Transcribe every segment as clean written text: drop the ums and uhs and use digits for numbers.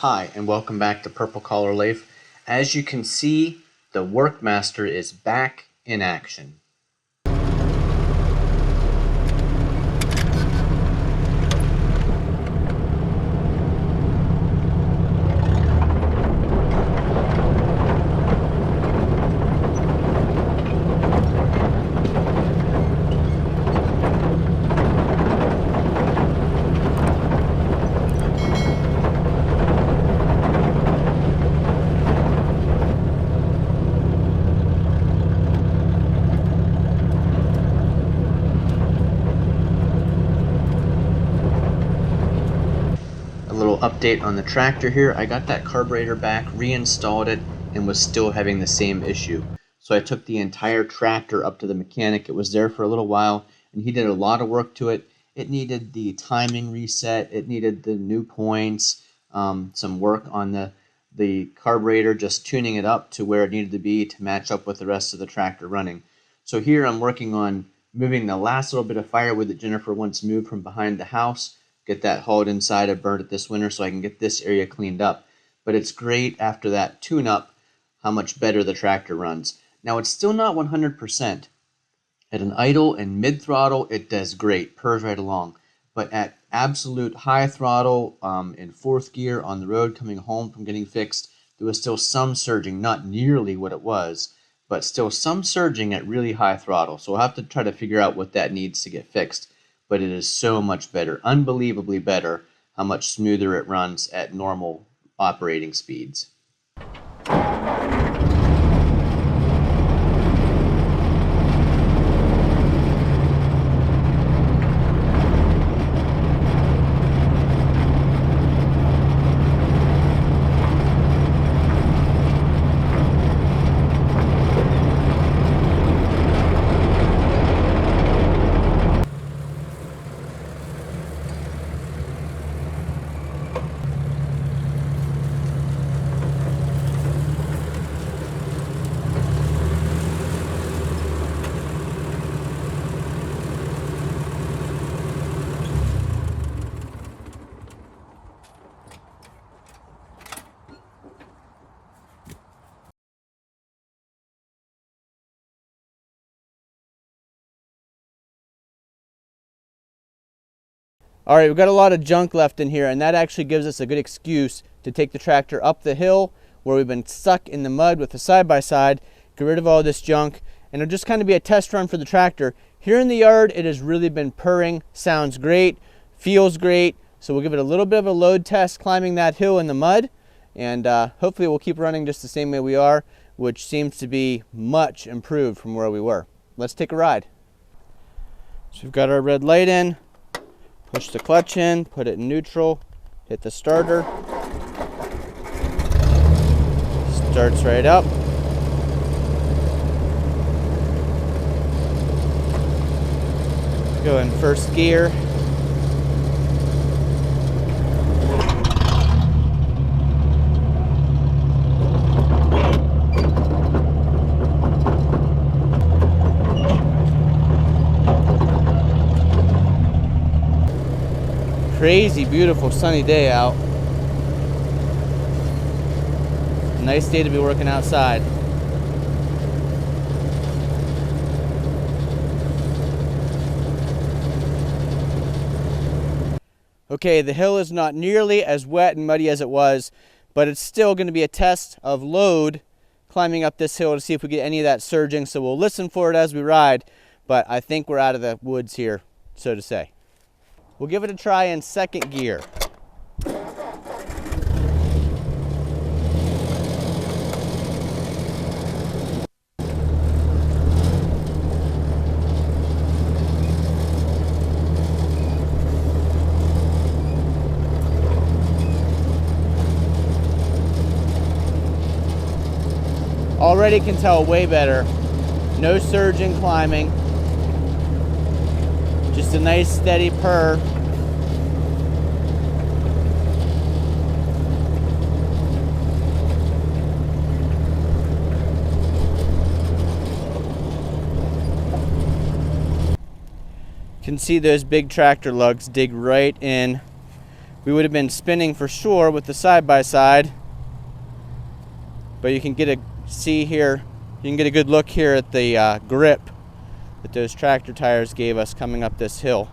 Hi, and welcome back to Purple Collar Life. As you can see, the Workmaster is back in action. Little update on the tractor here. I got that carburetor back, reinstalled it, and was still having the same issue. So I took the entire tractor up to the mechanic. It was there for a little while, and he did a lot of work to it. It needed the timing reset. It needed the new points, some work on the carburetor, just tuning it up to where it needed to be to match up with the rest of the tractor running. So here I'm working on moving the last little bit of firewood that Jennifer once moved from behind the house. Get that hauled inside. I burned it this winter so I can get this area cleaned up. But it's great after that tune-up how much better the tractor runs. Now it's still not 100%. At an idle and mid-throttle, it does great, purrs right along. But at absolute high throttle, in fourth gear on the road coming home from getting fixed, there was still some surging, not nearly what it was, but still some surging at really high throttle. So we'll have to try to figure out what that needs to get fixed. But it is so much better, unbelievably better, how much smoother it runs at normal operating speeds. All right, we've got a lot of junk left in here, and that actually gives us a good excuse to take the tractor up the hill where we've been stuck in the mud with the side-by-side, get rid of all this junk, and it'll just kind of be a test run for the tractor. Here in the yard, it has really been purring, sounds great, feels great, so we'll give it a little bit of a load test climbing that hill in the mud, and hopefully we'll keep running just the same way we are, which seems to be much improved from where we were. Let's take a ride. So we've got our red light in. Push the clutch in, put it in neutral, hit the starter. Starts right up. Go in first gear. Crazy beautiful sunny day out. Nice day to be working outside. Okay, the hill is not nearly as wet and muddy as it was, but it's still going to be a test of load climbing up this hill to see if we get any of that surging, so we'll listen for it as we ride, but I think we're out of the woods here, so to say. We'll give it a try in second gear. Already can tell way better. No surging climbing. Just a nice steady purr. Can see those big tractor lugs dig right in we would have been spinning for sure with the side-by-side. But you can get a good look here at the grip that those tractor tires gave us coming up this hill.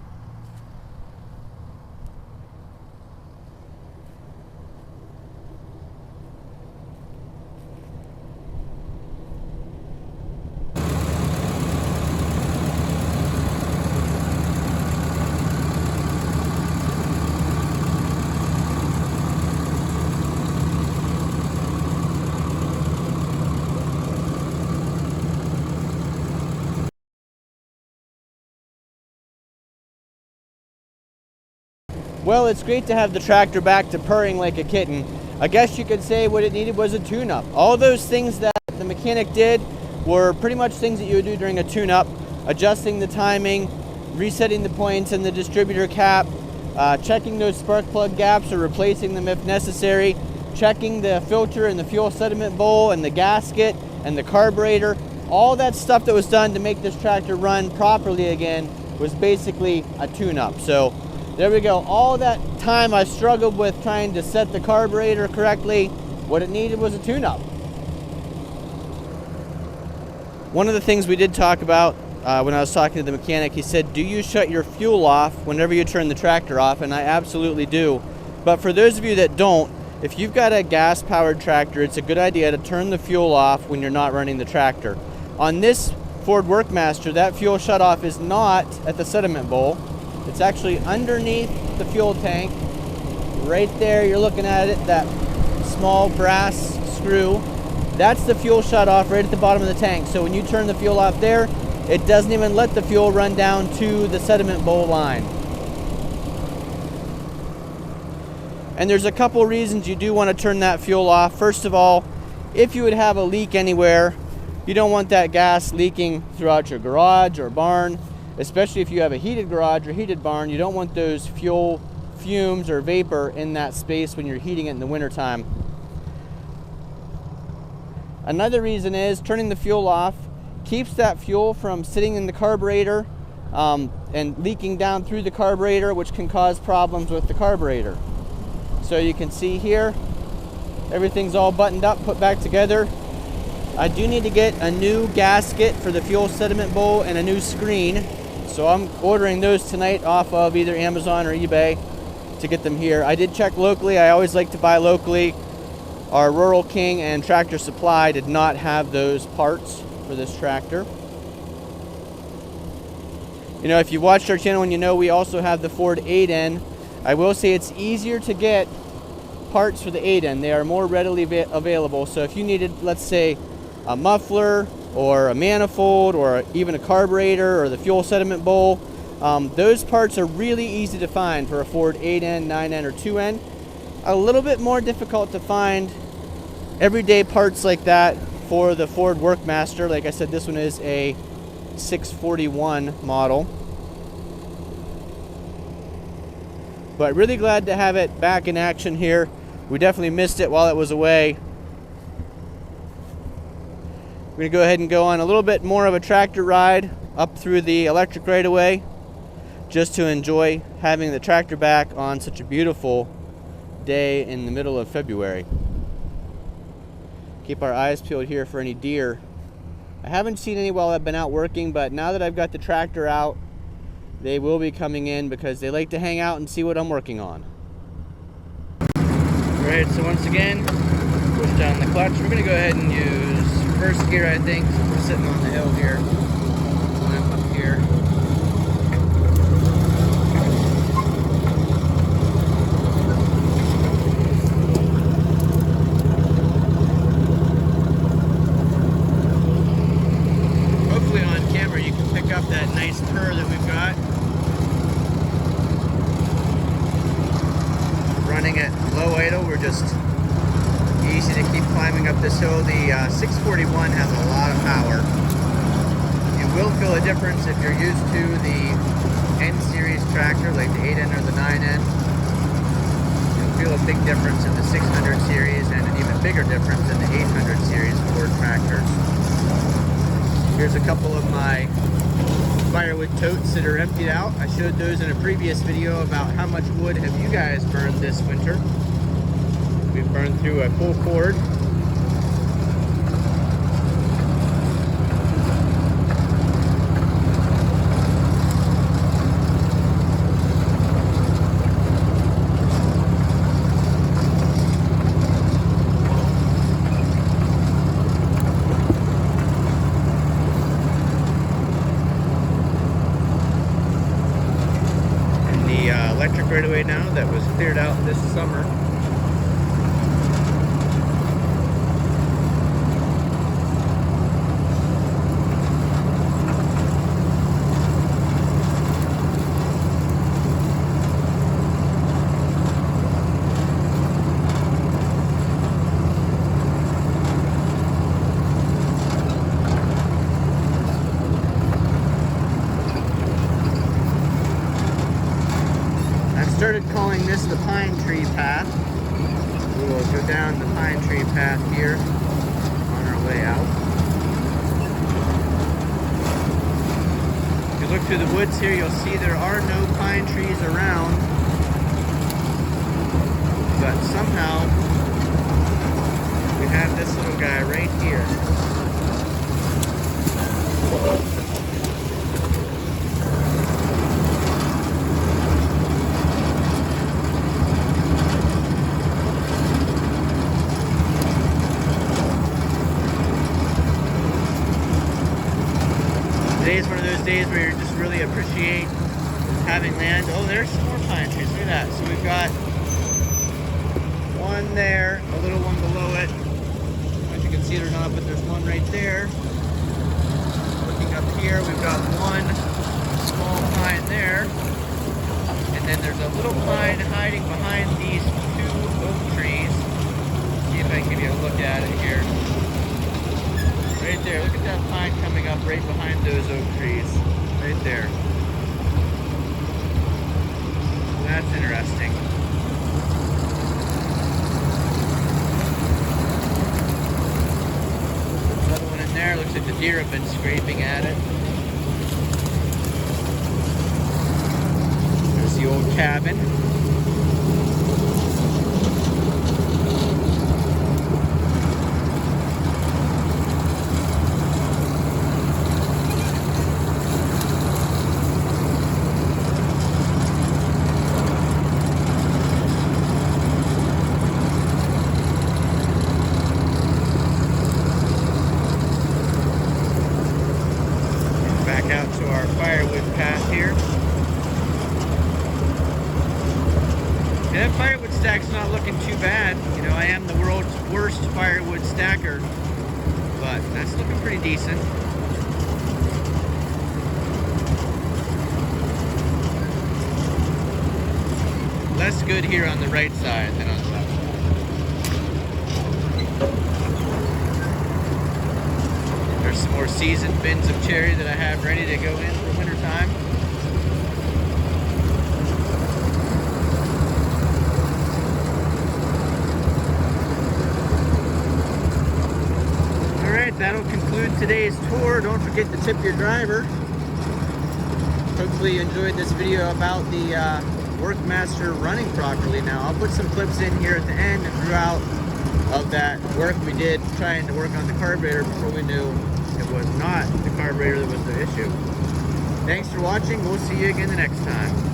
Well, it's great to have the tractor back to purring like a kitten. I guess you could say what it needed was a tune-up. All those things that the mechanic did were pretty much things that you would do during a tune-up. Adjusting the timing, resetting the points in the distributor cap, checking those spark plug gaps or replacing them if necessary, checking the filter and the fuel sediment bowl and the gasket and the carburetor. All that stuff that was done to make this tractor run properly again was basically a tune-up. So there we go. All that time I struggled with trying to set the carburetor correctly, what it needed was a tune-up. One of the things we did talk about when I was talking to the mechanic, he said, do you shut your fuel off whenever you turn the tractor off? And I absolutely do. But for those of you that don't, if you've got a gas-powered tractor, it's a good idea to turn the fuel off when you're not running the tractor. On this Ford Workmaster, that fuel shut-off is not at the sediment bowl. It's actually underneath the fuel tank. Right there, you're looking at it, that small brass screw. That's the fuel shut off right at the bottom of the tank. So when you turn the fuel off there, it doesn't even let the fuel run down to the sediment bowl line. And there's a couple reasons you do want to turn that fuel off. First of all, if you would have a leak anywhere, you don't want that gas leaking throughout your garage or barn. Especially if you have a heated garage or heated barn, you don't want those fuel fumes or vapor in that space when you're heating it in the wintertime. Another reason is turning the fuel off keeps that fuel from sitting in the carburetor and leaking down through the carburetor, which can cause problems with the carburetor. So you can see here, everything's all buttoned up, put back together. I do need to get a new gasket for the fuel sediment bowl and a new screen. So I'm ordering those tonight off of either Amazon or eBay to get them here. I did check locally. I always like to buy locally. Our Rural King and Tractor Supply did not have those parts for this tractor. You know, if you watched our channel and you know we also have the Ford 8N, I will say it's easier to get parts for the 8N. They are more readily available. So if you needed, let's say, a muffler or a manifold or even a carburetor or the fuel sediment bowl, those parts are really easy to find for a Ford 8N, 9N, or 2N. A little bit more difficult to find everyday parts like that for the Ford Workmaster. Like I said, this one is a 641 model. But really glad to have it back in action here. We definitely missed it while it was away. We're going to go ahead and go on a little bit more of a tractor ride up through the electric right away, just to enjoy having the tractor back on such a beautiful day in the middle of February. Keep our eyes peeled here for any deer. I haven't seen any while I've been out working, but now that I've got the tractor out, they will be coming in because they like to hang out and see what I'm working on. Alright, so once again, push down the clutch. We're going to go ahead and use first gear, I think, since we're sitting on the hill here. Climb up here. Hopefully on camera you can pick up that nice purr that we've got. Running at low idle, we're just easy to keep climbing up this hill. The 641 has a lot of power. You will feel a difference if you're used to the N-series tractor, like the 8N or the 9N. You'll feel a big difference in the 600 series and an even bigger difference in the 800 series Ford tractors. Here's a couple of my firewood totes that are emptied out. I showed those in a previous video about how much wood have you guys burned this winter. We've burned through a full cord. Electric right away now that was cleared out this summer. Started calling this the pine tree path. We will go down the pine tree path here on our way out. If you look through the woods here, you'll see there are no pine trees around, but somehow we have this little guy right here. Today's one of those days where you just really appreciate having land. Oh, there's some more pine trees. Look at that. So we've got one there, a little one below it. I don't know if you can see it or not, but there's one right there. Looking up here, we've got one small pine there. And then there's a little pine hiding behind these two oak trees. See if I can give you a look at it here. Right there, look at that pine coming up right behind those oak trees. Right there. That's interesting. Another one in there, looks like the deer have been scraping at it. There's the old cabin. Out to our firewood path here. And that firewood stack's not looking too bad. You know, I am the world's worst firewood stacker, but that's looking pretty decent. Less good here on the right side than on the left side. There's some more seasoned bins of cherry that I have ready to go in for winter time. Alright, that'll conclude today's tour. Don't forget to tip your driver. Hopefully you enjoyed this video about the Workmaster running properly. Now I'll put some clips in here at the end and throughout of that work we did trying to work on the carburetor before we knew it was not the carburetor that was the issue. Thanks for watching. We'll see you again the next time.